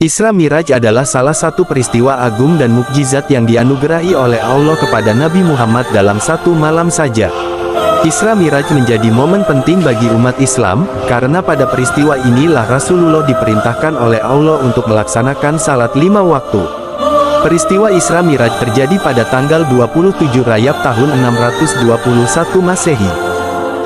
Isra Miraj adalah salah satu peristiwa agung dan mukjizat yang dianugerahi oleh Allah kepada Nabi Muhammad dalam satu malam saja. Isra Miraj menjadi momen penting bagi umat Islam, karena pada peristiwa inilah Rasulullah diperintahkan oleh Allah untuk melaksanakan salat 5 waktu. Peristiwa Isra Miraj terjadi pada tanggal 27 Rajab tahun 621 Masehi.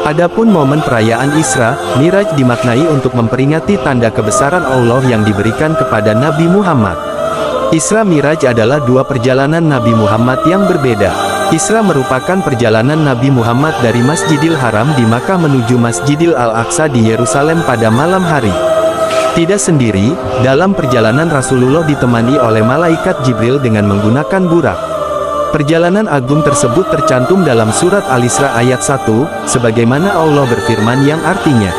Adapun momen perayaan Isra Miraj dimaknai untuk memperingati tanda kebesaran Allah yang diberikan kepada Nabi Muhammad. Isra Miraj adalah dua perjalanan Nabi Muhammad yang berbeda. Isra merupakan perjalanan Nabi Muhammad dari Masjidil Haram di Makkah menuju Masjidil Al-Aqsa di Yerusalem pada malam hari. Tidak sendiri, dalam perjalanan Rasulullah ditemani oleh malaikat Jibril dengan menggunakan burak. Perjalanan agung tersebut tercantum dalam surat Al-Isra ayat 1, sebagaimana Allah berfirman yang artinya,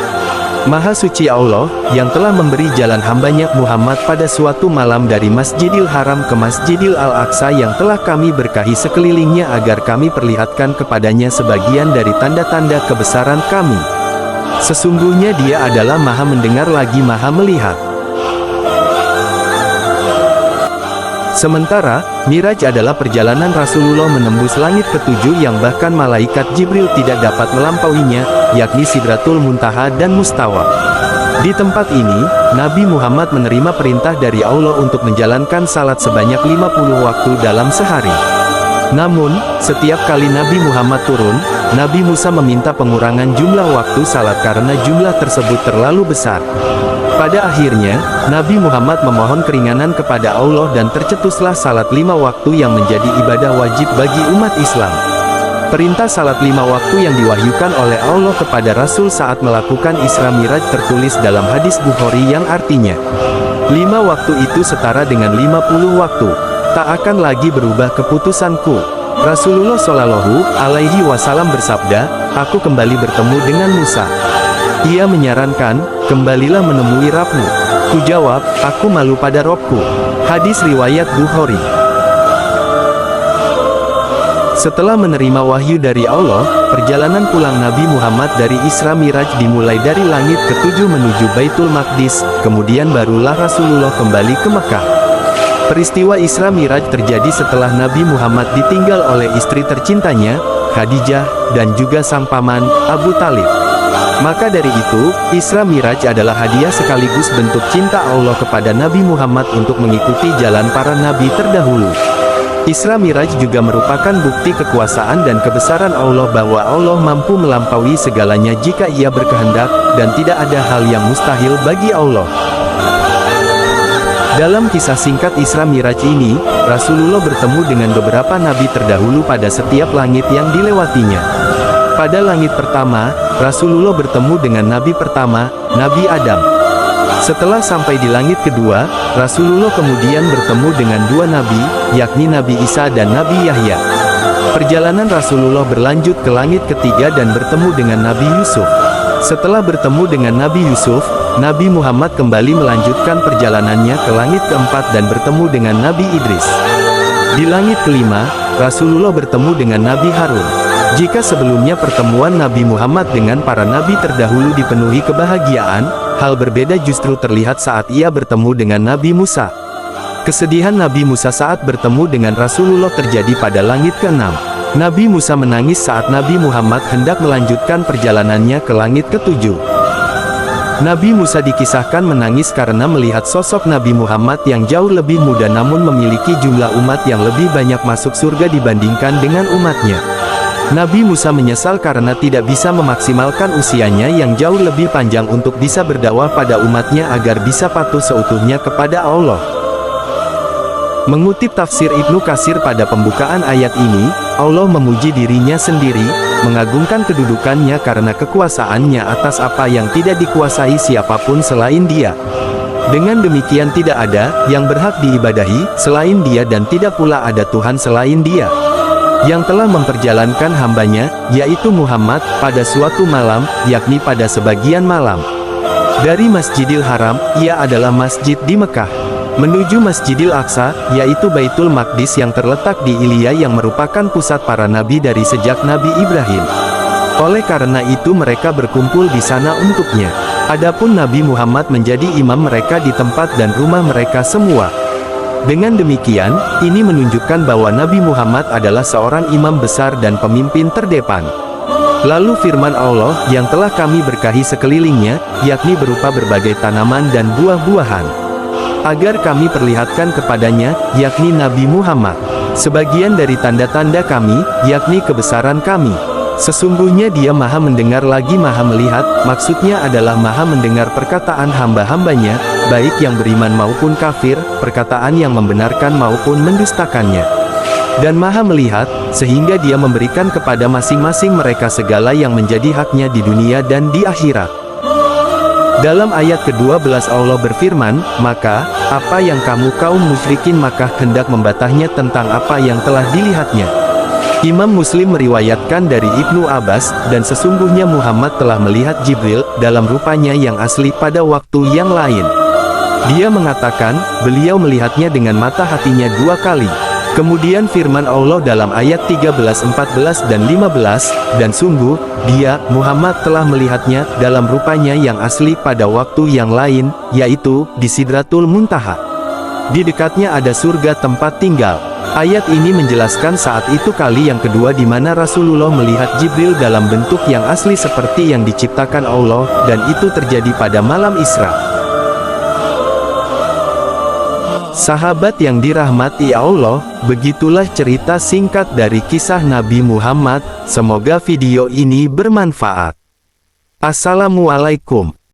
Maha suci Allah, yang telah memberi jalan hambanya Muhammad pada suatu malam dari Masjidil Haram ke Masjidil Al-Aqsa yang telah kami berkahi sekelilingnya agar kami perlihatkan kepadanya sebagian dari tanda-tanda kebesaran kami. Sesungguhnya dia adalah Maha mendengar lagi Maha melihat. Sementara, Miraj adalah perjalanan Rasulullah menembus langit ketujuh yang bahkan malaikat Jibril tidak dapat melampauinya, yakni Sidratul Muntaha dan Mustawa. Di tempat ini, Nabi Muhammad menerima perintah dari Allah untuk menjalankan salat sebanyak 50 waktu dalam sehari. Namun, setiap kali Nabi Muhammad turun, Nabi Musa meminta pengurangan jumlah waktu salat karena jumlah tersebut terlalu besar. Pada akhirnya, Nabi Muhammad memohon keringanan kepada Allah dan tercetuslah salat 5 waktu yang menjadi ibadah wajib bagi umat Islam. Perintah salat 5 waktu yang diwahyukan oleh Allah kepada Rasul saat melakukan Isra Miraj tertulis dalam hadis Bukhari yang artinya, 5 waktu itu setara dengan 50 waktu. Tak akan lagi berubah keputusanku. Rasulullah Shallallahu Alaihi Wasallam bersabda, aku kembali bertemu dengan Musa. Ia menyarankan, kembalilah menemui Rabbmu. Kujawab, aku malu pada Robku. Hadis riwayat Bukhari. Setelah menerima wahyu dari Allah, perjalanan pulang Nabi Muhammad dari Isra Miraj dimulai dari langit ketujuh menuju Baitul Maqdis, kemudian barulah Rasulullah kembali ke Mekah. Peristiwa Isra Miraj terjadi setelah Nabi Muhammad ditinggal oleh istri tercintanya, Khadijah, dan juga sang paman, Abu Talib. Maka dari itu, Isra Miraj adalah hadiah sekaligus bentuk cinta Allah kepada Nabi Muhammad untuk mengikuti jalan para nabi terdahulu. Isra Miraj juga merupakan bukti kekuasaan dan kebesaran Allah bahwa Allah mampu melampaui segalanya jika Ia berkehendak, dan tidak ada hal yang mustahil bagi Allah. Dalam kisah singkat Isra Miraj ini, Rasulullah bertemu dengan beberapa nabi terdahulu pada setiap langit yang dilewatinya. Pada langit pertama, Rasulullah bertemu dengan nabi pertama, Nabi Adam. Setelah sampai di langit kedua, Rasulullah kemudian bertemu dengan dua nabi, yakni Nabi Isa dan Nabi Yahya. Perjalanan Rasulullah berlanjut ke langit ketiga dan bertemu dengan Nabi Yusuf. Setelah bertemu dengan Nabi Yusuf, Nabi Muhammad kembali melanjutkan perjalanannya ke langit keempat dan bertemu dengan Nabi Idris. Di langit kelima, Rasulullah bertemu dengan Nabi Harun. Jika sebelumnya pertemuan Nabi Muhammad dengan para nabi terdahulu dipenuhi kebahagiaan, hal berbeda justru terlihat saat ia bertemu dengan Nabi Musa. Kesedihan Nabi Musa saat bertemu dengan Rasulullah terjadi pada langit keenam. Nabi Musa menangis saat Nabi Muhammad hendak melanjutkan perjalanannya ke langit ketujuh. Nabi Musa dikisahkan menangis karena melihat sosok Nabi Muhammad yang jauh lebih muda namun memiliki jumlah umat yang lebih banyak masuk surga dibandingkan dengan umatnya. Nabi Musa menyesal karena tidak bisa memaksimalkan usianya yang jauh lebih panjang untuk bisa berdakwah pada umatnya agar bisa patuh seutuhnya kepada Allah. Mengutip tafsir Ibnu Katsir pada pembukaan ayat ini, Allah memuji dirinya sendiri, mengagungkan kedudukannya karena kekuasaannya atas apa yang tidak dikuasai siapapun selain Dia. Dengan demikian tidak ada yang berhak diibadahi selain Dia dan tidak pula ada Tuhan selain Dia, yang telah memperjalankan hambanya, yaitu Muhammad, pada suatu malam, yakni pada sebagian malam. Dari Masjidil Haram, ia adalah masjid di Mekah, menuju Masjidil Aqsa, yaitu Baitul Maqdis yang terletak di Ilya yang merupakan pusat para nabi dari sejak Nabi Ibrahim. Oleh karena itu mereka berkumpul di sana untuknya. Adapun Nabi Muhammad menjadi imam mereka di tempat dan rumah mereka semua. Dengan demikian, ini menunjukkan bahwa Nabi Muhammad adalah seorang imam besar dan pemimpin terdepan. Lalu firman Allah yang telah kami berkahi sekelilingnya, yakni berupa berbagai tanaman dan buah-buahan, agar kami perlihatkan kepadanya, yakni Nabi Muhammad, sebagian dari tanda-tanda kami, yakni kebesaran kami. Sesungguhnya dia maha mendengar lagi maha melihat, maksudnya adalah maha mendengar perkataan hamba-hambanya, baik yang beriman maupun kafir, perkataan yang membenarkan maupun mendustakannya. Dan maha melihat, sehingga dia memberikan kepada masing-masing mereka segala yang menjadi haknya di dunia dan di akhirat. Dalam ayat ke-12 Allah berfirman, maka, apa yang kamu kaum musyrikin Makkah hendak membatahnya tentang apa yang telah dilihatnya. Imam Muslim meriwayatkan dari Ibnu Abbas, dan sesungguhnya Muhammad telah melihat Jibril, dalam rupanya yang asli pada waktu yang lain. Dia mengatakan, beliau melihatnya dengan mata hatinya 2 kali. Kemudian firman Allah dalam ayat 13, 14 dan 15, dan sungguh, dia, Muhammad telah melihatnya, dalam rupanya yang asli pada waktu yang lain, yaitu, di Sidratul Muntaha. Di dekatnya ada surga tempat tinggal. Ayat ini menjelaskan saat itu kali yang kedua di mana Rasulullah melihat Jibril dalam bentuk yang asli seperti yang diciptakan Allah, dan itu terjadi pada malam Isra. Sahabat yang dirahmati Allah, begitulah cerita singkat dari kisah Nabi Muhammad. Semoga video ini bermanfaat. Assalamualaikum.